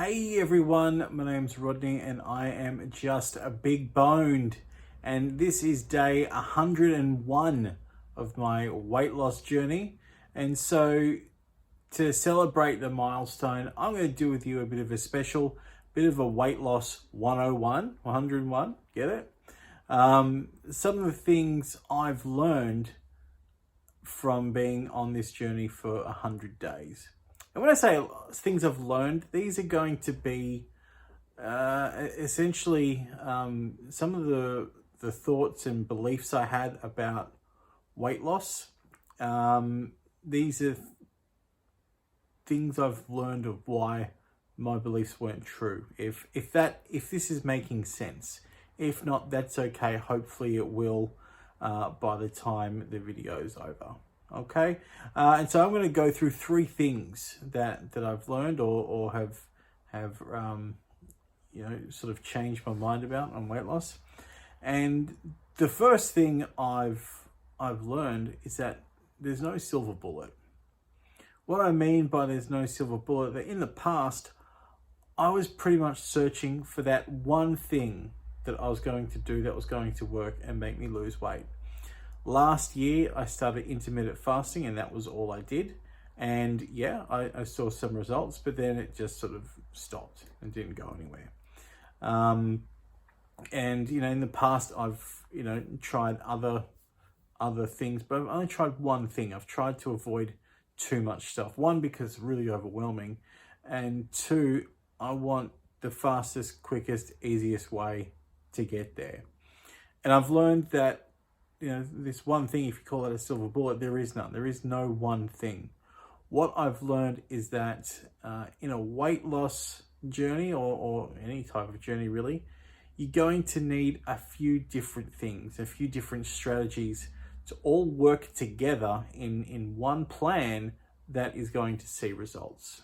Hey everyone, my name's Rodney and I am just a big boned, and this is day 101 of my weight loss journey. And so to celebrate the milestone, I'm going to do with you a bit of a special, bit of a weight loss 101, get it? Some of the things I've learned from being on this journey for 100 days. And when I say things I've learned, these are going to be essentially some of the thoughts and beliefs I had about weight loss. These are things I've learned of why my beliefs weren't true. If this is making sense. If not, that's okay. Hopefully it will by the time the video is over. Okay, and so I'm going to go through three things that I've learned or have sort of changed my mind about on weight loss. And the first thing I've learned is that there's no silver bullet. What I mean by there's no silver bullet, that in the past I was pretty much searching for that one thing that I was going to do that was going to work and make me lose weight. Last year, I started intermittent fasting, and that was all I did. And yeah, I saw some results, but then it just sort of stopped and didn't go anywhere. And in the past, I've tried other things, but I've only tried one thing. I've tried to avoid too much stuff. One, because it's really overwhelming, and two, I want the fastest, quickest, easiest way to get there. And I've learned that this one thing, if you call it a silver bullet, there is none. There is no one thing. What I've learned is that in a weight loss journey or any type of journey really, you're going to need a few different things, a few different strategies to all work together in one plan that is going to see results.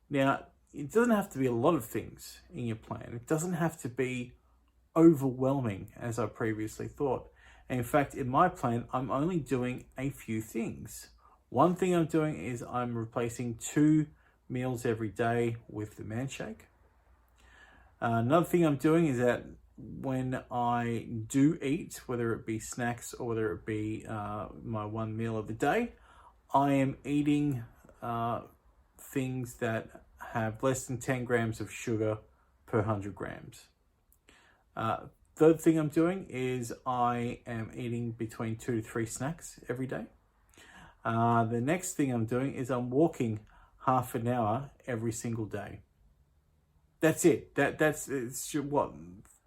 Now, it doesn't have to be a lot of things in your plan. It doesn't have to be overwhelming as I previously thought. And in fact, in my plan, I'm only doing a few things. One thing I'm doing is I'm replacing 2 meals every day with the Man Shake. Another thing I'm doing is that when I do eat, whether it be snacks or whether it be my one meal of the day, I am eating things that have less than 10 grams of sugar per 100 grams. Third thing I'm doing is I am eating between 2 to 3 snacks every day. The next thing I'm doing is I'm walking half an hour every single day. That's it. It's what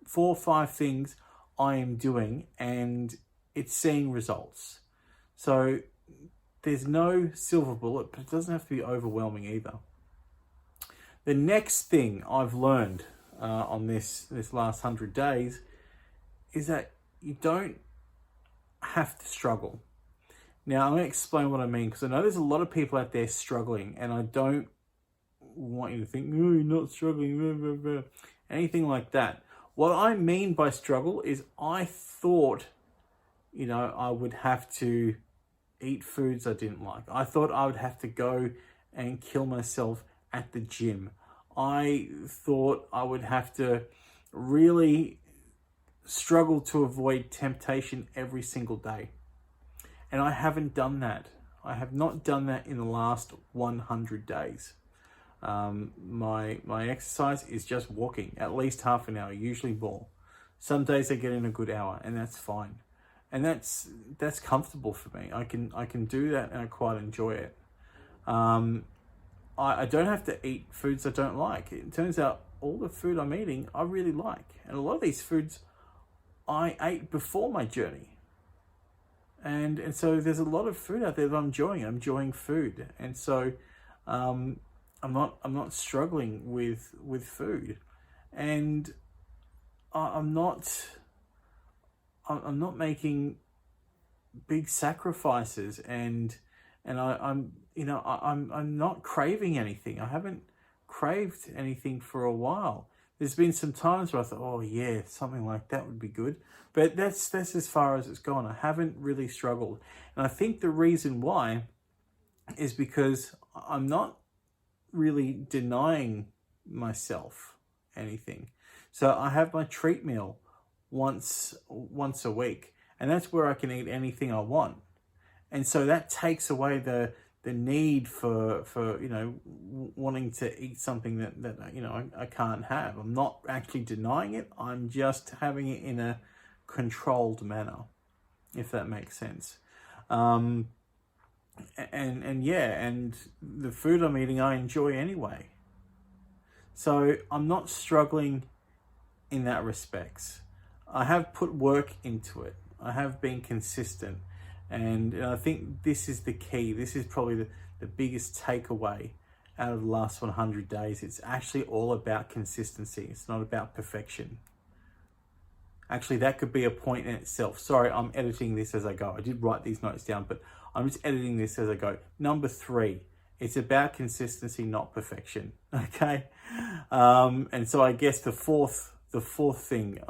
4 or 5 things I am doing, and it's seeing results. So there's no silver bullet, but it doesn't have to be overwhelming either. The next thing I've learned on this last 100 days is that you don't have to struggle. Now, I'm going to explain what I mean, because I know there's a lot of people out there struggling, and I don't want you to think, oh, you're not struggling, blah, blah, blah. Anything like that. What I mean by struggle is I thought, I would have to eat foods I didn't like. I thought I would have to go and kill myself at the gym. I thought I would have to really struggle to avoid temptation every single day. And I haven't done that. I have not done that in the last 100 days. My exercise is just walking, at least half an hour, usually more. Some days I get in a good hour, and that's fine. And that's comfortable for me. I can do that, and I quite enjoy it. I don't have to eat foods I don't like. It turns out all the food I'm eating, I really like. And a lot of these foods I ate before my journey. And so there's a lot of food out there that I'm enjoying. I'm enjoying food. And so I'm not struggling with food. And I'm not making big sacrifices, and I'm not craving anything. I haven't craved anything for a while. There's been some times where I thought, oh yeah, something like that would be good. But that's as far as it's gone. I haven't really struggled. And I think the reason why is because I'm not really denying myself anything. So I have my treat meal once a week, and that's where I can eat anything I want. And so that takes away the need for wanting to eat something that I can't have. I'm not actually denying it. I'm just having it in a controlled manner, if that makes sense. And the food I'm eating I enjoy anyway. So I'm not struggling in that respects. I have put work into it. I have been consistent. And I think this is the key. This is probably the biggest takeaway out of the last 100 days. It's actually all about consistency. It's not about perfection. Actually, that could be a point in itself. Sorry, I'm editing this as I go. I did write these notes down, but I'm just editing this as I go. Number 3, it's about consistency, not perfection. Okay? And so I guess the fourth thing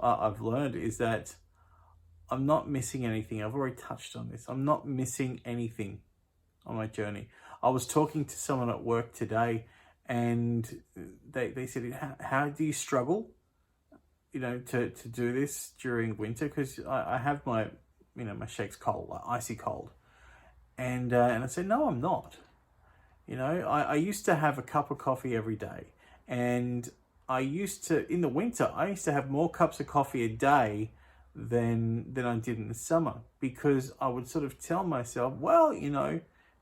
I've learned is that I'm not missing anything. I've already touched on this. I'm not missing anything on my journey. I was talking to someone at work today, and they said, how do you struggle, to do this during winter? Because I have my shakes cold, like icy cold. And I said, no, I'm not. I used to have a cup of coffee every day. And in the winter, I used to have more cups of coffee a day than I did in the summer, because I would sort of tell myself, well,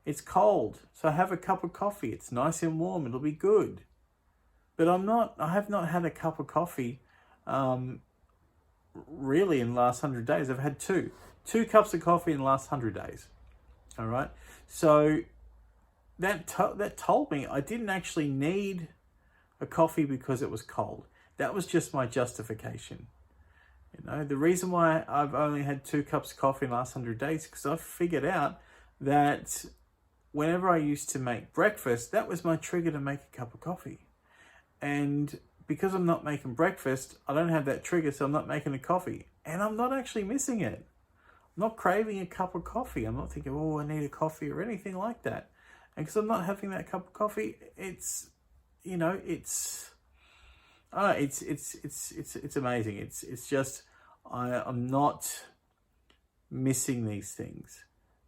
it's cold, so have a cup of coffee. It's nice and warm. It'll be good. But I have not had a cup of coffee really in the last 100 days. I've had two cups of coffee in the last 100 days. All right. So that told me I didn't actually need a coffee because it was cold. That was just my justification. The reason why I've only had 2 cups of coffee in the last 100 days is because I figured out that whenever I used to make breakfast, that was my trigger to make a cup of coffee. And because I'm not making breakfast, I don't have that trigger, so I'm not making a coffee. And I'm not actually missing it. I'm not craving a cup of coffee. I'm not thinking, oh, I need a coffee or anything like that. And because I'm not having that cup of coffee, it's amazing. It's just I'm not missing these things.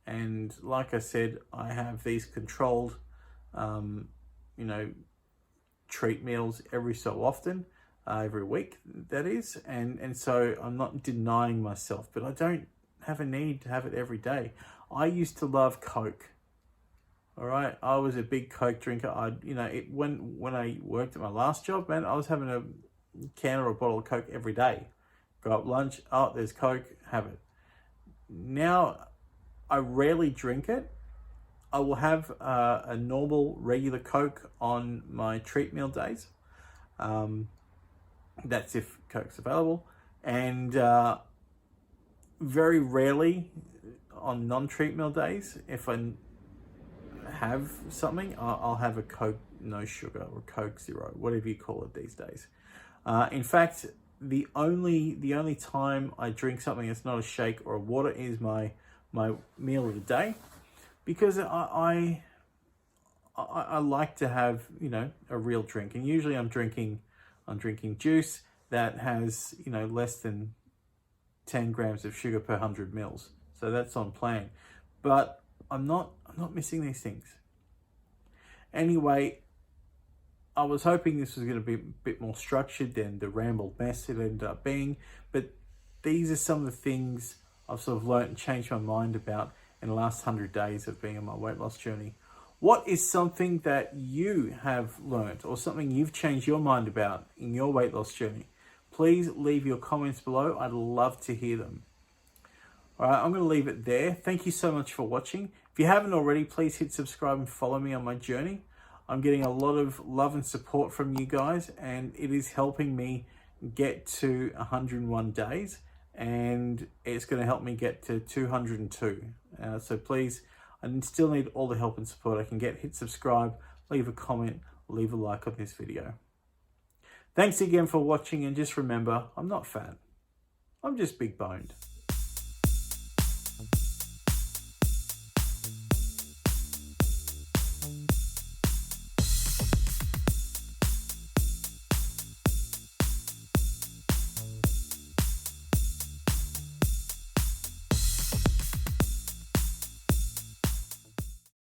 And like I said, I have these controlled treat meals every so often, every week that is, and so I'm not denying myself, but I don't have a need to have it every day. I used to love Coke. All right, I was a big Coke drinker. When I worked at my last job, man, I was having a can or a bottle of Coke every day. Go up lunch, oh, there's Coke, have it. Now, I rarely drink it. I will have a normal, regular Coke on my treat meal days. That's if Coke's available. And very rarely on non-treat meal days, if I have something, I'll have a Coke no sugar or Coke Zero, whatever you call it these days. In fact, the only time I drink something that's not a shake or a water is my meal of the day, because I like to have a real drink, and usually I'm drinking juice that has less than 10 grams of sugar per 100 mils, so that's on plan. But I'm not missing these things. Anyway, I was hoping this was going to be a bit more structured than the rambled mess it ended up being, but these are some of the things I've sort of learned and changed my mind about in the last 100 days of being on my weight loss journey. What is something that you have learned or something you've changed your mind about in your weight loss journey? Please leave your comments below. I'd love to hear them. All right, I'm going to leave it there. Thank you so much for watching. If you haven't already, please hit subscribe and follow me on my journey. I'm getting a lot of love and support from you guys, and it is helping me get to 101 days, and it's going to help me get to 202. So please, I still need all the help and support I can get. Hit subscribe, leave a comment, leave a like on this video. Thanks again for watching, and just remember, I'm not fat. I'm just big boned.